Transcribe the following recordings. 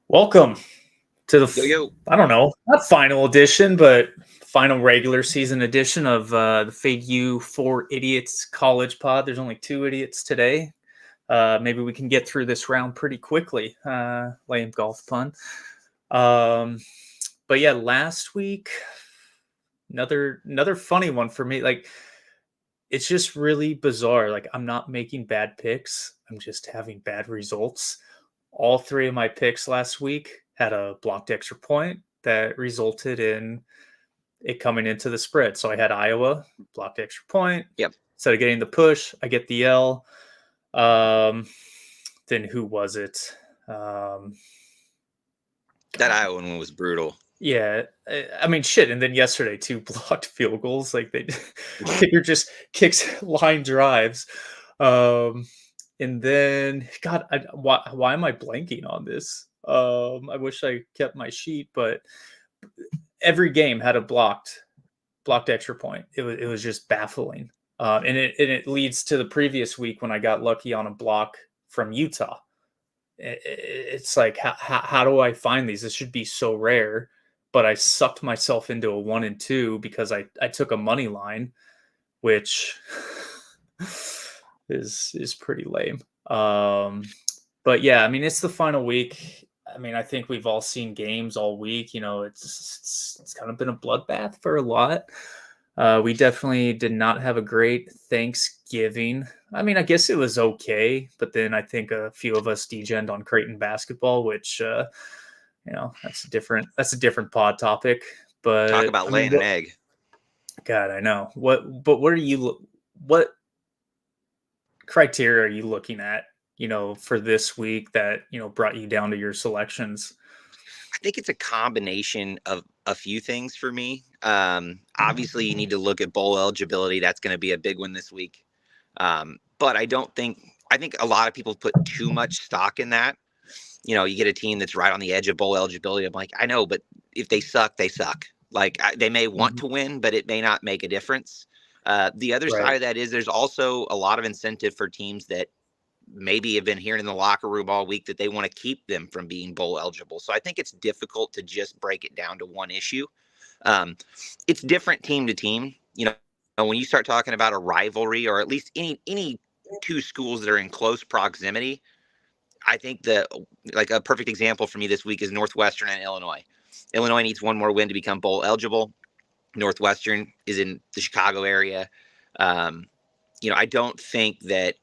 Welcome to the, Yo, yo. I don't know, not final edition, but final regular season edition of the Fade U for Idiots College Pod. There's only two idiots today. Maybe we can get through this round pretty quickly. Lame golf pun. But yeah, last week, another funny one for me. Like, it's just really bizarre. Like, I'm not making bad picks. I'm just having bad results. All three of my picks last week had a blocked extra point that resulted in it coming into the spread. So I had Iowa, blocked extra point. Yep. Instead of getting the push, I get the L. Then who was it? That Iowa one was brutal. Yeah, I mean, shit. And then yesterday, two blocked field goals. Like kicker just kicks line drives. And then, God, why am I blanking on this? I wish I kept my sheet, but every game had a blocked extra point. It was just baffling, and it leads to the previous week when I got lucky on a block from Utah. It's like how do I find these? This should be so rare, but I sucked myself into a 1 and 2 because I took a money line, which is pretty lame. But yeah, I mean, it's the final week. I mean, I think we've all seen games all week. You know, it's kind of been a bloodbath for a lot. We definitely did not have a great Thanksgiving. I mean, I guess it was okay, but then I think a few of us degened on Creighton basketball, which that's a different pod topic. But Talk about laying an egg. God, I know. What criteria are you looking at, for this week that, brought you down to your selections? I think it's a combination of a few things for me. Obviously, you need to look at bowl eligibility. That's going to be a big one this week. But I think a lot of people put too much stock in that. You get a team that's right on the edge of bowl eligibility. I'm like, I know, but if they suck, they suck. Like they may want to win, but it may not make a difference. The other side of that is there's also a lot of incentive for teams that maybe have been hearing in the locker room all week that they want to keep them from being bowl eligible. So I think it's difficult to just break it down to one issue. It's different team to team. When you start talking about a rivalry or at least any two schools that are in close proximity, I think like a perfect example for me this week is Northwestern and Illinois. Illinois needs one more win to become bowl eligible. Northwestern is in the Chicago area. I don't think that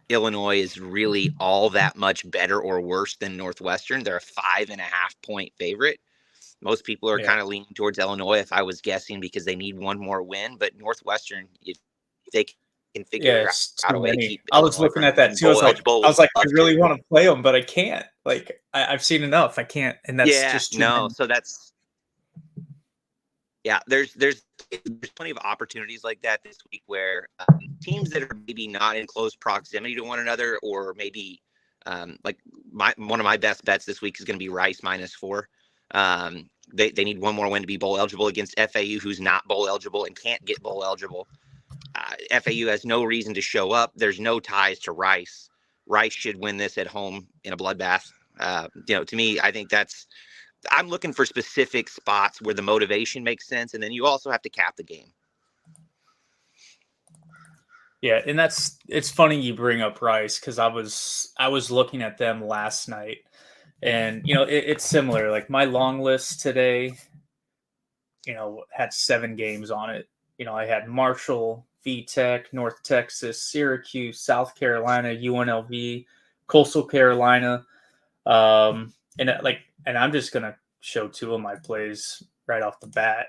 Illinois is really all that much better or worse than Northwestern. They're a 5.5 point favorite. Most people are kind of leaning towards Illinois, if I was guessing, because they need one more win. But Northwestern, if they can figure out a way to keep I was looking at that too. I was like, I really want to play them, but I can't. Like, I've seen enough. I can't, and that's just too many. So that's there's plenty of opportunities like that this week where teams that are maybe not in close proximity to one another, or maybe like one of my best bets this week is going to be Rice -4. They need one more win to be bowl eligible against FAU, who's not bowl eligible and can't get bowl eligible. FAU has no reason to show up. There's no ties to Rice. Rice should win this at home in a bloodbath. To me, I think I'm looking for specific spots where the motivation makes sense, and then you also have to cap the game. Yeah, and it's funny you bring up Rice, because I was looking at them last night, and it's similar. Like, my long list today, had 7 games on it. I had Marshall, VTech, North Texas, Syracuse, South Carolina, UNLV, Coastal Carolina, and I'm just gonna show 2 of my plays right off the bat.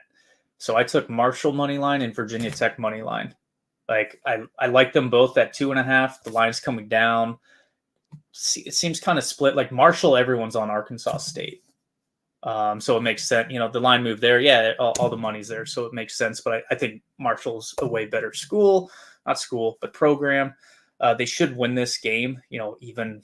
So I took Marshall money line and Virginia Tech money line. Like, I like them both at 2.5. The line's coming down. It seems kind of split. Like, Marshall, everyone's on Arkansas State. So it makes sense. The line moved there. Yeah, all the money's there. So it makes sense. But I think Marshall's a way better but program. They should win this game, even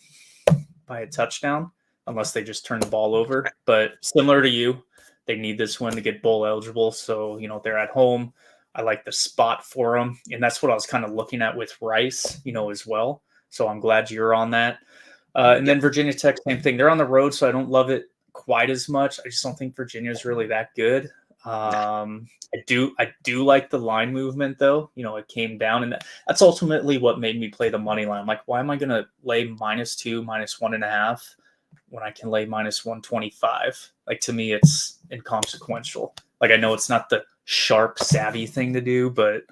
by a touchdown, unless they just turn the ball over. But similar to you, they need this win to get bowl eligible. So, they're at home. I like the spot for them. And that's what I was kind of looking at with Rice, as well. So I'm glad you're on that. And then Virginia Tech, same thing. They're on the road, so I don't love it quite as much. I just don't think Virginia's really that good. I do like the line movement though. It came down, and that's ultimately what made me play the money line. I'm like, why am I going to lay -2, -1.5 when I can lay -125? Like, to me, it's inconsequential. Like, I know it's not the sharp, savvy thing to do, but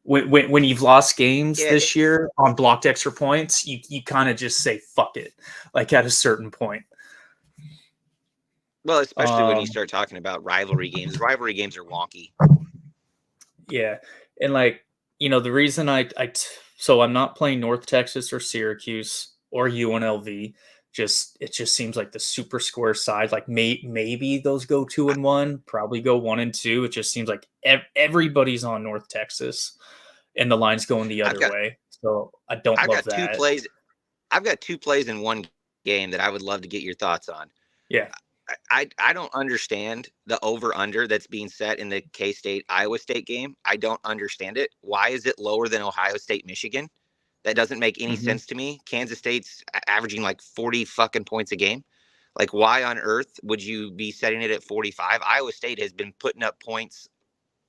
when you've lost games this year on blocked extra points, you kind of just say fuck it. Like, at a certain point. Well, especially when you start talking about rivalry games. Rivalry games are wonky. Yeah. And like, the reason so I'm not playing North Texas or Syracuse or UNLV. It just seems like the super square side. Like, maybe those go 2-1, probably go 1-2. It just seems like everybody's on North Texas and the line's going the other way. So I don't love that. I've got 2 plays in one game that I would love to get your thoughts on. Yeah. I don't understand the over-under that's being set in the K-State Iowa State game. I don't understand it. Why is it lower than Ohio State Michigan? That doesn't make any sense to me. Kansas State's averaging like 40 fucking points a game. Like, why on earth would you be setting it at 45? Iowa State has been putting up points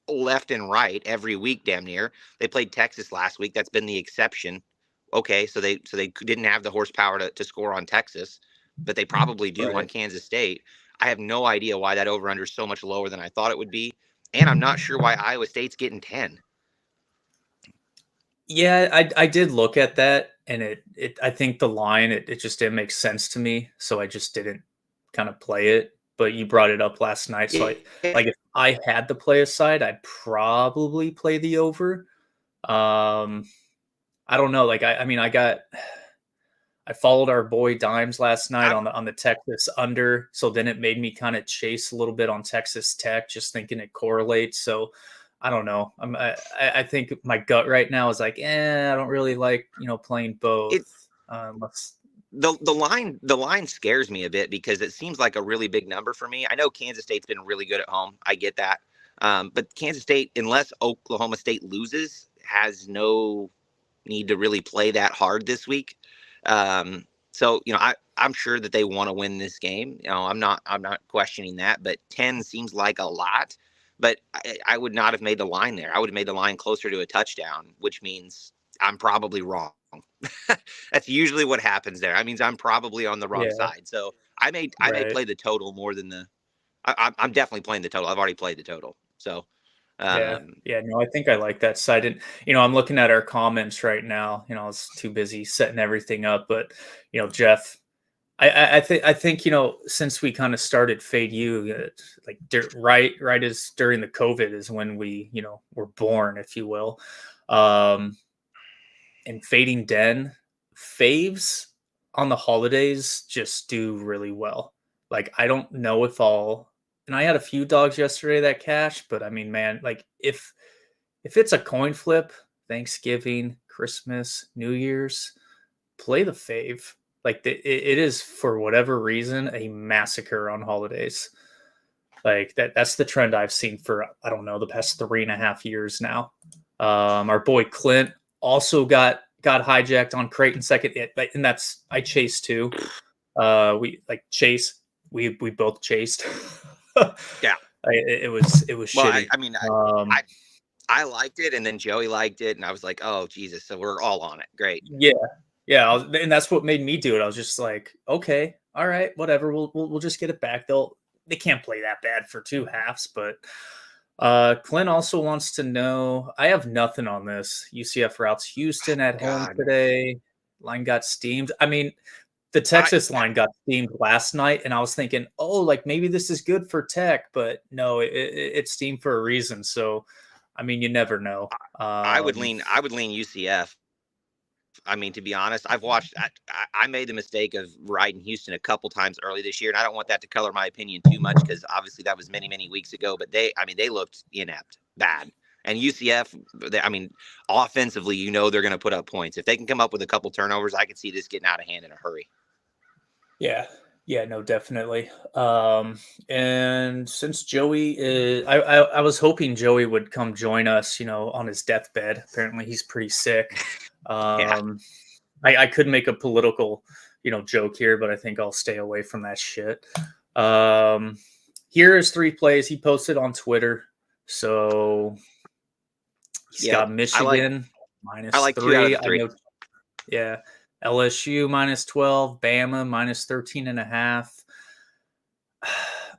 left and right every week, damn near. They played Texas last week. That's been the exception. Okay, so they didn't have the horsepower to score on Texas, but they probably do on Kansas State. I have no idea why that over-under is so much lower than I thought it would be, and I'm not sure why Iowa State's getting 10. Yeah, I did look at that, and I think the line it just didn't make sense to me, so I just didn't kind of play it. But you brought it up last night, so if I had to play a side, I'd probably play the over. I don't know. Like, I followed our boy Dimes last night on the Texas under, so then it made me kind of chase a little bit on Texas Tech, just thinking it correlates. So I don't know. I think my gut right now is like, I don't really like playing both. The line scares me a bit because it seems like a really big number for me. I know Kansas State's been really good at home. I get that, but Kansas State, unless Oklahoma State loses, has no need to really play that hard this week. So I'm sure that they want to win this game. I'm not questioning that, but 10 seems like a lot. But I would not have made the line there. I would have made the line closer to a touchdown, which means I'm probably wrong. That's usually what happens there. I mean, I'm probably on the wrong side. So I may play the total more than I'm definitely playing the total. I've already played the total. So no, I think I like that side. And I'm looking at our comments right now. I was too busy setting everything up, but Jeff, I think since we kind of started Fade You, like right as during the COVID is when we were born, if you will. And Fading Den faves on the holidays just do really well. Like, I don't know if and I had a few dogs yesterday that cashed, but I mean, man, like if it's a coin flip, Thanksgiving, Christmas, New Year's, play the fave. Like, it is, for whatever reason, a massacre on holidays. Like, that's the trend I've seen for, I don't know, the past 3.5 years now. Our boy Clint also got hijacked on Creighton second, and that's, I chased too. We both chased. Yeah, it was shitty. I liked it, and then Joey liked it, and I was like, oh Jesus, so we're all on it. Great. Yeah, and that's what made me do it. I was just like, okay, all right, whatever. We'll just get it back. They can't play that bad for 2 halves, but Clint also wants to know, I have nothing on this. UCF routes Houston at home today. Line got steamed. I mean, the Texas line got steamed last night, and I was thinking, like maybe this is good for Tech, but no, it's steamed for a reason. So, I mean, you never know. I would lean UCF. I mean, to be honest, I made the mistake of riding Houston a couple times early this year, and I don't want that to color my opinion too much because obviously that was many, many weeks ago. But they looked inept, bad. And UCF, offensively, they're going to put up points. If they can come up with a couple turnovers, I could see this getting out of hand in a hurry. Yeah, no, definitely. And since Joey is, I was hoping Joey would come join us, on his deathbed. Apparently he's pretty sick. I could make a political joke here, but I think I'll stay away from that shit. Here is 3 plays he posted on Twitter. So he's got Michigan I like 2 out of -3. the 3. I know, yeah. LSU -12, Bama -13.5.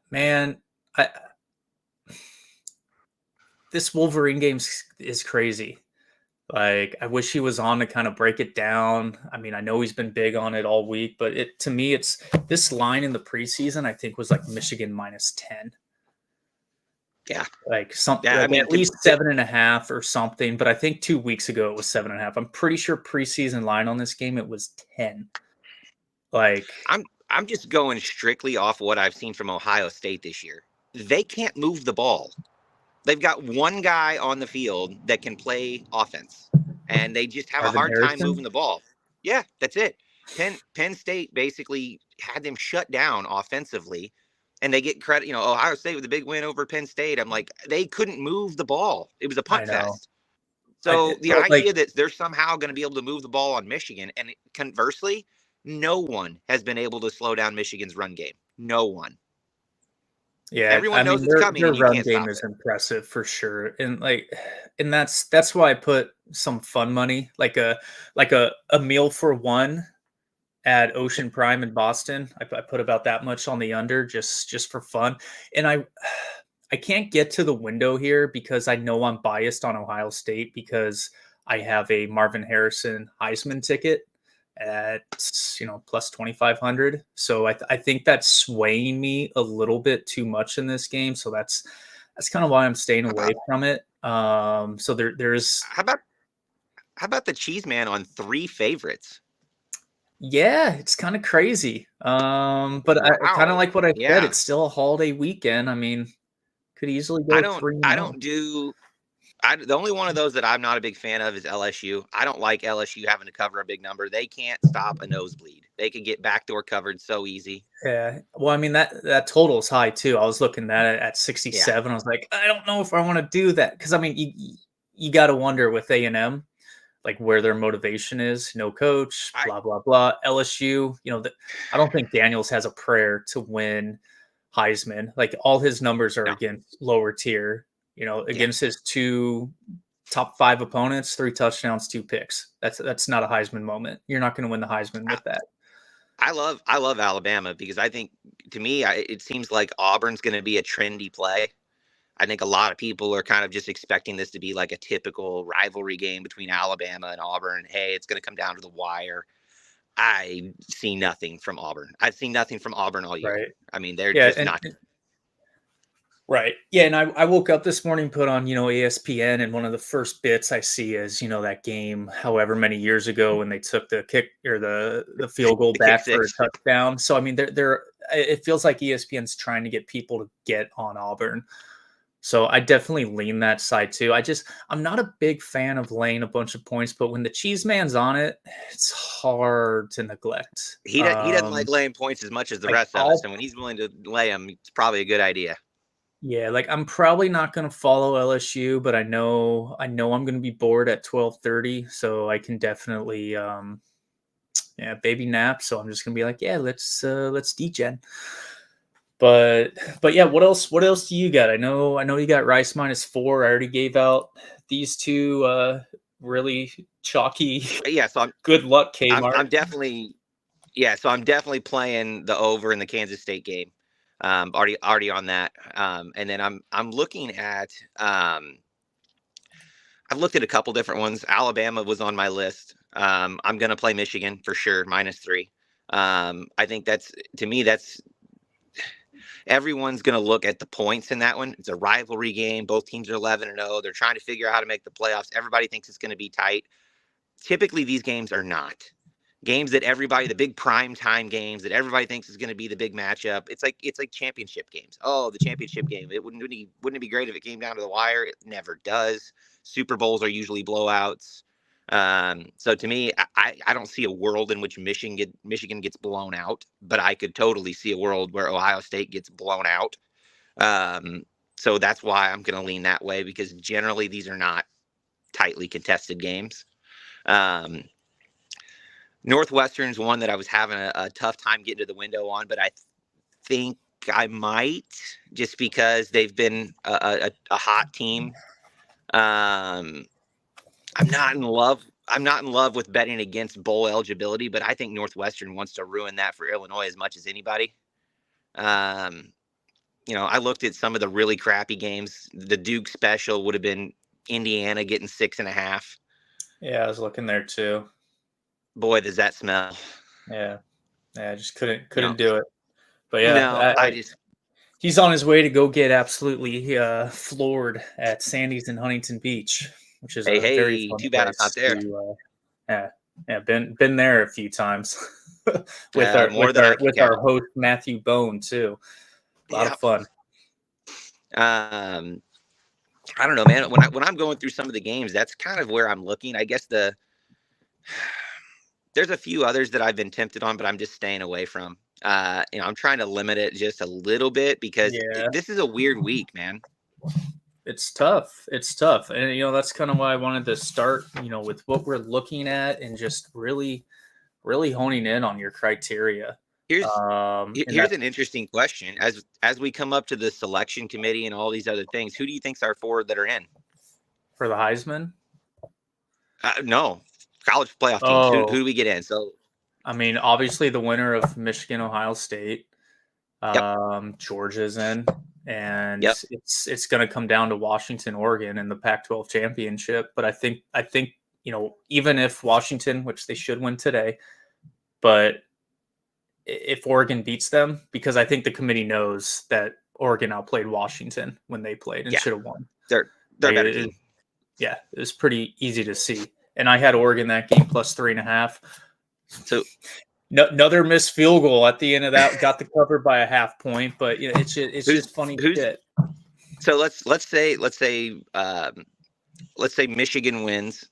Man, this Wolverine game is crazy. Like, I wish he was on to kind of break it down. I mean, I know he's been big on it all week, but to me, it's this line in the preseason, I think, was like Michigan -10. Yeah. Like something, yeah, like at least 7.5 or something. But I think 2 weeks ago it was 7.5. I'm pretty sure preseason line on this game, it was 10. Like, I'm just going strictly off what I've seen from Ohio State this year. They can't move the ball. They've got one guy on the field that can play offense, and they just have a hard time moving the ball. Yeah, that's it. Penn State basically had them shut down offensively, and they get credit. Ohio State with a big win over Penn State. I'm like, they couldn't move the ball. It was a punt fest. So the idea that they're somehow going to be able to move the ball on Michigan, and conversely, no one has been able to slow down Michigan's run game. No one. Yeah, everyone knows it's coming. Their run game is impressive for sure, and that's why I put some fun money, like a meal for one at Ocean Prime in Boston. I put about that much on the under just for fun, and I can't get to the window here because I know I'm biased on Ohio State because I have a Marvin Harrison Heisman ticket at plus 2,500. So I think that's swaying me a little bit too much in this game. So that's kind of why I'm staying away from it. So there's how about the Cheese Man on 3 favorites? Yeah, it's kind of crazy. But I kind of like what I said. It's still a holiday weekend. I mean, could easily go 3-0. The only one of those that I'm not a big fan of is LSU. I don't like LSU having to cover a big number. They can't stop a nosebleed. They can get backdoor covered so easy. Yeah. Well, I mean, that total is high too. I was looking at 67. I was like, I don't know if I want to do that. Because, I mean, you got to wonder with A&M, like where their motivation is. No coach, blah, blah, blah. LSU, I don't think Daniels has a prayer to win Heisman. Like, all his numbers are against lower tier. Against his 2 top 5 opponents, 3 touchdowns, 2 picks. That's not a Heisman moment. You're not going to win the Heisman with that. I love Alabama because I think, to me, it seems like Auburn's going to be a trendy play. I think a lot of people are kind of just expecting this to be like a typical rivalry game between Alabama and Auburn. Hey, it's going to come down to the wire. I see nothing from Auburn. I've seen nothing from Auburn all year. Right. I mean, they're just not. Right. Yeah. And I woke up this morning, put on, ESPN, and one of the first bits I see is, that game, however many years ago, when they took the kick or the field goal back for a touchdown. So, I mean, it feels like ESPN's trying to get people to get on Auburn. So I definitely lean that side too. I'm not a big fan of laying a bunch of points, but when the Cheese Man's on it, it's hard to neglect. He doesn't like laying points as much as the rest of us. And when he's willing to lay them, it's probably a good idea. Yeah, like I'm probably not going to follow LSU, but I know I'm going to be bored at 12:30, so I can definitely baby nap. So I'm just going to be like, yeah, let's degen. But yeah, what else do you got? I know you got Rice -4. I already gave out these 2 really chalky. Yeah, so good luck, Kmart. I'm definitely playing the over in the Kansas State game. Already on that. And then I'm looking at I've looked at a couple different ones. Alabama was on my list. I'm going to play Michigan for sure, -3. I think that's everyone's going to look at the points in that one. It's a rivalry game. Both teams are 11-0. They're trying to figure out how to make the playoffs. Everybody thinks it's going to be tight. Typically, these games are not. Games that the big prime time games that everybody thinks is going to be the big matchup. It's like championship games. Oh, the championship game. Wouldn't it be great if it came down to the wire? It never does. Super Bowls are usually blowouts. So to me, I don't see a world in which Michigan gets blown out, but I could totally see a world where Ohio State gets blown out. So that's why I'm going to lean that way, because generally these are not tightly contested games. Northwestern's one that I was having a tough time getting to the window on, but I think I might, just because they've been a hot team. I'm not in love. I'm not in love with betting against bowl eligibility, but I think Northwestern wants to ruin that for Illinois as much as anybody. I looked at some of the really crappy games. The Duke special would have been Indiana getting 6.5. Yeah, I was looking there too. Boy, does that smell. Yeah, I just couldn't do it. But no, he's on his way to go get absolutely floored at Sandy's in Huntington Beach, which is very fun too bad I'm not there. Been there a few times with our host Matthew Bone too. A lot of fun. I don't know, man. When I'm going through some of the games, that's kind of where I'm looking. I guess there's a few others that I've been tempted on, but I'm just staying away from. I'm trying to limit it just a little bit because this is a weird week, man. It's tough. And, that's kind of why I wanted to start, with what we're looking at and just really, really honing in on your criteria. Here's an interesting question. As we come up to the selection committee and all these other things, who do you think's our four that are in? For the Heisman? No. College playoff teams. Who do we get in? So, I mean, obviously the winner of Michigan, Ohio State, Georgia's in, and it's going to come down to Washington, Oregon in the Pac-12 championship. But I think, even if Washington, which they should win today, but if Oregon beats them, because I think the committee knows that Oregon outplayed Washington when they played and should have won. They're better team. Yeah, it was pretty easy to see. And I had Oregon that game plus 3.5. So another missed field goal at the end of that got the cover by a half point, but it's just funny shit. So let's say Michigan wins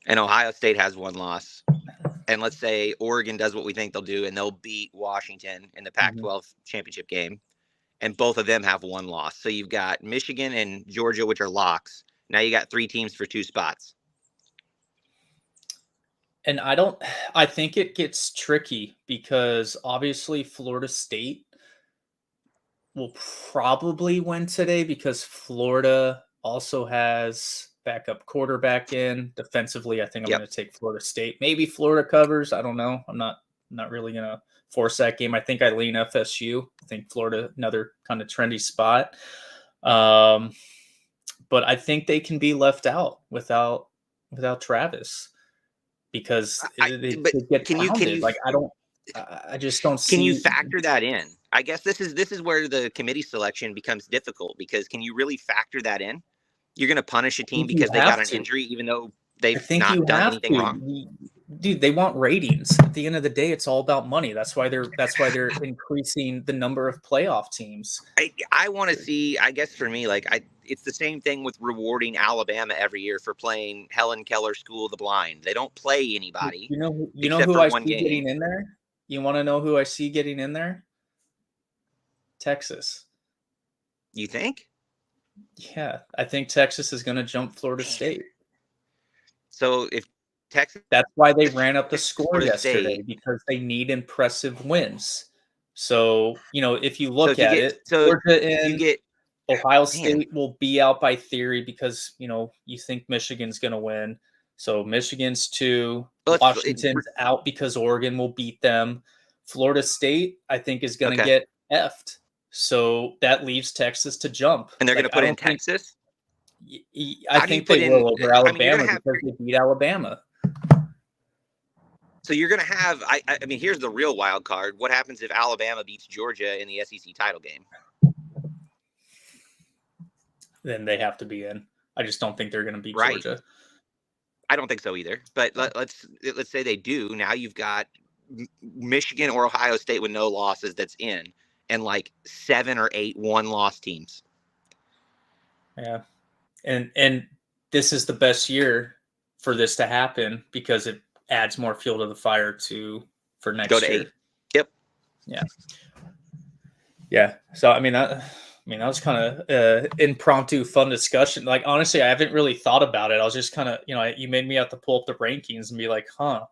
and Ohio State has one loss. And let's say Oregon does what we think they'll do and they'll beat Washington in the Pac-12 championship game. And both of them have one loss. So you've got Michigan and Georgia, which are locks. Now you got 3 teams for 2 spots. And I think it gets tricky because obviously Florida State will probably win today because Florida also has backup quarterback in. Defensively, I think I'm going to take Florida State. Maybe Florida covers. I don't know. I'm not really going to force that game. I think I lean FSU. I think Florida, another kind of trendy spot. But I think they can be left out without Travis because they get pounded. I just don't see. Can you factor that in? I guess this is where the committee selection becomes difficult because can you really factor that in? You're going to punish a team because they got an injury, even though they've not done anything wrong. Dude, they want ratings. At the end of the day, it's all about money. That's why they're increasing the number of playoff teams. I want to see. I guess for me, it's the same thing with rewarding Alabama every year for playing Helen Keller School of the Blind. They don't play anybody. You know who I see getting in there? You want to know who I see getting in there? Texas. You think? Yeah, I think Texas is going to jump Florida State. So if Texas, that's why they ran up the score yesterday because they need impressive wins. So if you look at it, Georgia and Ohio State will be out by theory because you think Michigan's going to win. So Michigan's 2, Washington's out because Oregon will beat them. Florida State, I think, is going to get effed. So that leaves Texas to jump. And they're going to put in Texas? I think they will over Alabama because they beat Alabama. So you're going to have – here's the real wild card. What happens if Alabama beats Georgia in the SEC title game? Then they have to be in. I just don't think they're going to beat Georgia. I don't think so either. But let's say they do. Now you've got Michigan or Ohio State with no losses that's in. And 7 or 8 one-loss teams. Yeah, and this is the best year for this to happen because it adds more fuel to the fire for next year. Go to 8. Yep. Yeah. So that was kind of impromptu, fun discussion. Honestly, I haven't really thought about it. I was just kind of you made me have to pull up the rankings and be like, huh.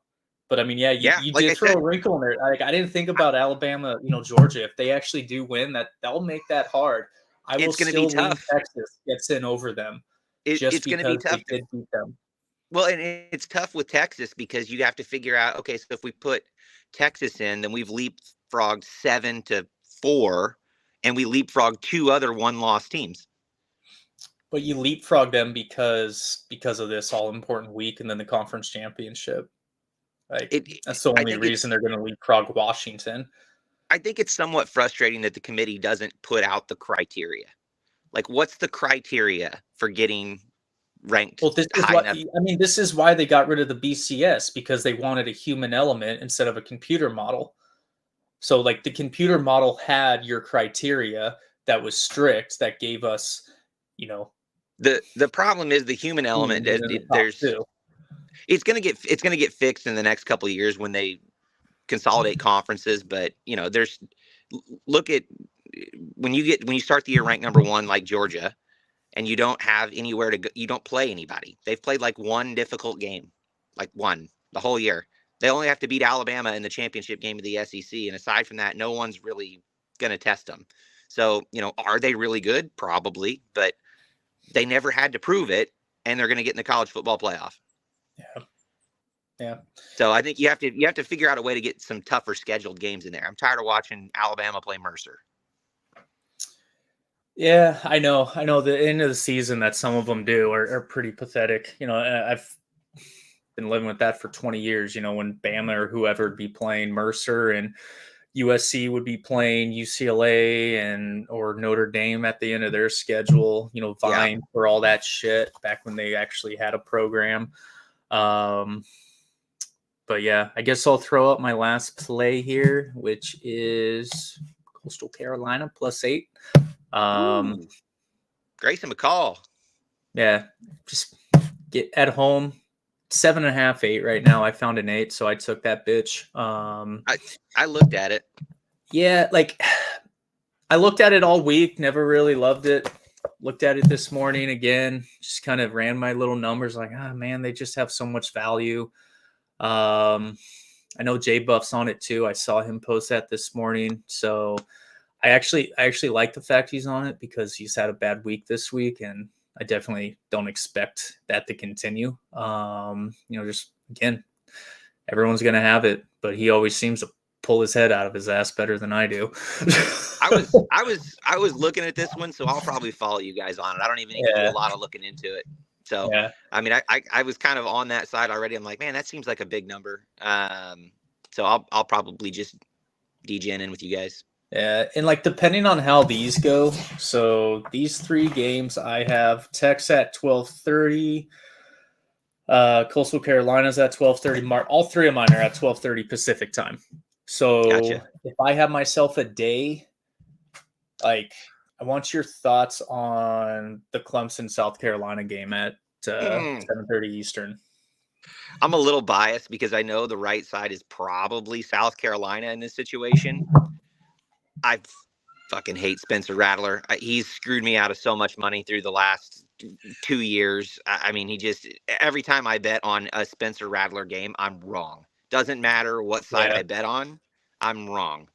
But I mean, yeah, Yeah, you like I did throw said, a wrinkle in there. Like I didn't think about Alabama, Georgia. If they actually do win, that'll make that hard. I will it's going to be still lean tough. Texas gets in over them just It's going to be because tough. they did beat them. Well, and it's tough with Texas because you have to figure out, okay, so if we put Texas in, then we've leapfrogged 7-4, and we leapfrogged two other one-loss teams. But you leapfrog them because of this all important week and then the conference championship. Like that's the I only think reason they're going to leapfrog Washington. I think it's somewhat frustrating that the committee doesn't put out the criteria. Like, what's the criteria for getting ranked Well, this is high what enough? I mean. This is why they got rid of the BCS because they wanted a human element instead of a computer model. So, like the computer model had your criteria that was strict that gave us, you know, The problem is the human element. teams in the top two. It's gonna get fixed in the next couple of years when they consolidate conferences. But look at when you start the year ranked number one like Georgia, and you don't have anywhere to go, you don't play anybody. They've played like one difficult game, like one the whole year. They only have to beat Alabama in the championship game of the SEC, and aside from that, no one's really gonna test them. So are they really good? Probably, but they never had to prove it, and they're going to get in the college football playoff. Yeah. Yeah. So I think you have to figure out a way to get some tougher scheduled games in there. I'm tired of watching Alabama play Mercer. Yeah, I know. The end of the season that some of them do are pretty pathetic. I've been living with that for 20 years. When Bama or whoever would be playing Mercer and USC would be playing UCLA or Notre Dame at the end of their schedule, vying for all that shit back when they actually had a program. But yeah, I guess I'll throw up my last play here, which is Coastal Carolina +8. Grayson McCall. Yeah, just get at home. 7.5, 8 right now. I found an 8, so I took that bitch. I looked at it. Yeah, like I looked at it all week, never really loved it. Looked at it this morning again, just kind of ran my little numbers like, man, they just have so much value. I know Jay Buff's on it too. I saw him post that this morning. So I actually like the fact he's on it because he's had a bad week this week, and I definitely don't expect that to continue. Just again, everyone's gonna have it, but he always seems to pull his head out of his ass better than I do. I was looking at this one, so I'll probably follow you guys on it. I don't even need to do a lot of looking into it. So I mean, I was kind of on that side already. I'm like, man, that seems like a big number. So I'll probably just degen in with you guys. Yeah, and like depending on how these go, so these 3 games I have Tech's at 12:30, Coastal Carolina's at 12:30. All 3 of mine are at 12:30 Pacific time. So Gotcha. If I have myself a day, like I want your thoughts on the Clemson South Carolina game at 7:30 Eastern. I'm a little biased because I know the right side is probably South Carolina in this situation. I fucking hate Spencer Rattler. He's screwed me out of so much money through the last 2 years. I mean, every time I bet on a Spencer Rattler game, I'm wrong. Doesn't matter what side I bet on, I'm wrong.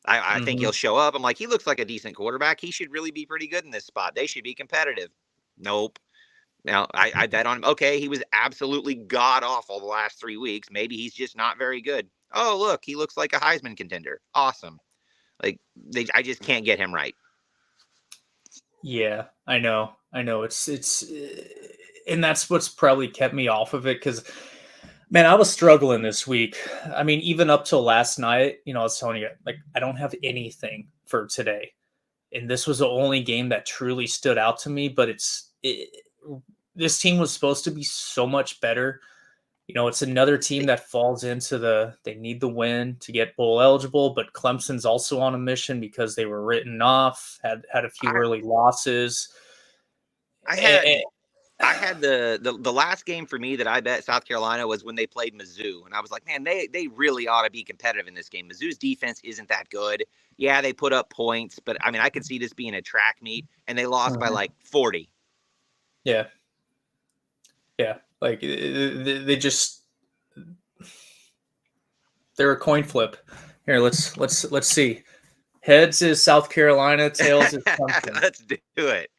I think he'll show up. I'm like, he looks like a decent quarterback. He should really be pretty good in this spot. They should be competitive. Nope. Now, I bet on him. Okay, he was absolutely god-awful the last 3 weeks. Maybe he's just not very good. Oh, look, he looks like a Heisman contender. Awesome. Like, I just can't get him right. Yeah, I know. It's and that's what's probably kept me off of it because, man, I was struggling this week. I mean, even up till last night, I was telling you, like, I don't have anything for today. And this was the only game that truly stood out to me, but this team was supposed to be so much better. It's another team that falls into they need the win to get bowl eligible, but Clemson's also on a mission because they were written off, had a few early losses. I had the last game for me that I bet South Carolina was when they played Mizzou. And I was like, man, they really ought to be competitive in this game. Mizzou's defense isn't that good. Yeah, they put up points, but I mean, I could see this being a track meet, and they lost by like 40. Yeah. Yeah. Like they just They're a coin flip. Here, let's see. Heads is South Carolina, tails is Clemson. Let's do it.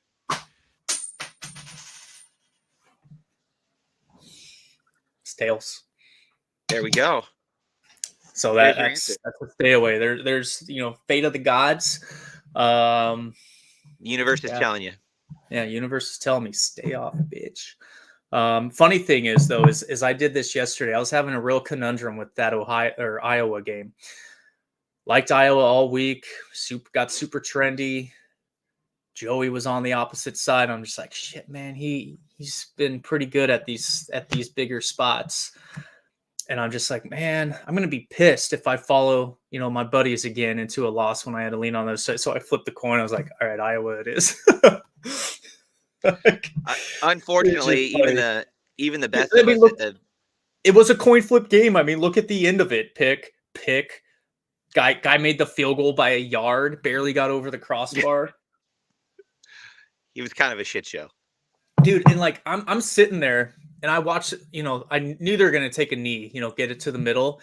It's tails. There we go. So There's that's a stay away. There's fate of the gods. Universe is telling you. Yeah, universe is telling me stay off, bitch. Funny thing is though, is I did this yesterday. I was having a real conundrum with that Iowa game. Liked Iowa all week. Got super trendy. Joey was on the opposite side. I'm just like, shit, man. He's been pretty good at these bigger spots. And I'm just like, man, I'm gonna be pissed if I follow, my buddies again into a loss when I had to lean on those. So I flipped the coin. I was like, all right, Iowa it is. Unfortunately, even the best. I mean, look, it was a coin flip game. I mean, look at the end of it. Pick. Guy made the field goal by a yard, barely got over the crossbar. He was kind of a shit show. Dude, and like I'm sitting there and I watched, I knew they were gonna take a knee, get it to the middle.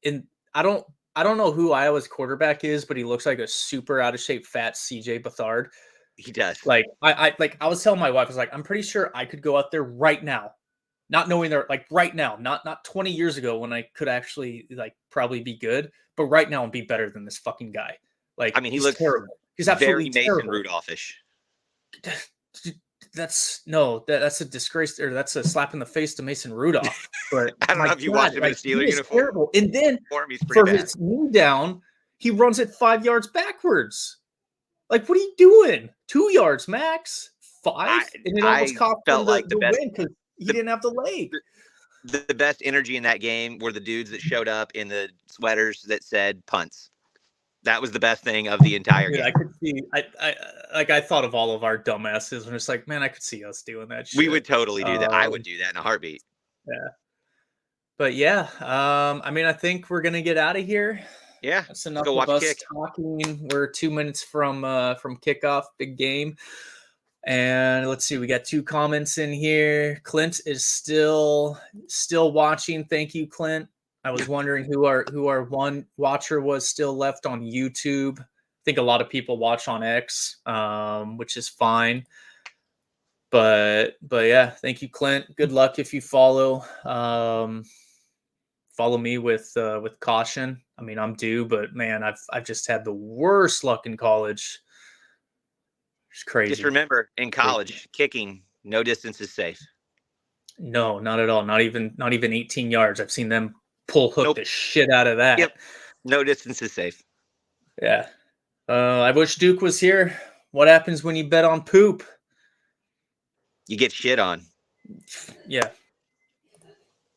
And I don't know who Iowa's quarterback is, but he looks like a super out of shape fat CJ Beathard. He does. Like I was telling my wife, I was like, I'm pretty sure I could go out there right now, not knowing they're like right now, not 20 years ago when I could actually like probably be good, but right now and be better than this fucking guy. Like, I mean, he looks terrible. He's absolutely very terrible. Mason Rudolph-ish. That's a disgrace, or that's a slap in the face to Mason Rudolph. But I don't know if you watched him in a Steeler uniform. Terrible. And then for his knee down, he runs it 5 yards backwards. Like, what are you doing? 2 yards max, 5, and it almost cost him the win because he didn't have the leg. The best energy in that game were the dudes that showed up in the sweaters that said punts. That was the best thing of the entire game. I could see. I thought of all of our dumbasses, and it's like, man, I could see us doing that shit. We would totally do that. I would do that in a heartbeat. Yeah. But yeah, I mean, I think we're gonna get out of here. Yeah, that's enough of us talking. We're 2 minutes from kickoff, big game. And let's see, we got 2 comments in here. Clint is still watching. Thank you, Clint. I was wondering who our one watcher was still left on YouTube. I think a lot of people watch on X, which is fine. But yeah, thank you, Clint. Good luck if you follow. Follow me with caution. I mean, I'm due, but man, I've just had the worst luck in college. It's crazy. Just remember, in college, kicking, no distance is safe. No, not at all. Not even 18 yards. I've seen them pull hook the shit out of that. Yep. No distance is safe. Yeah. I wish Duke was here. What happens when you bet on poop? You get shit on. Yeah.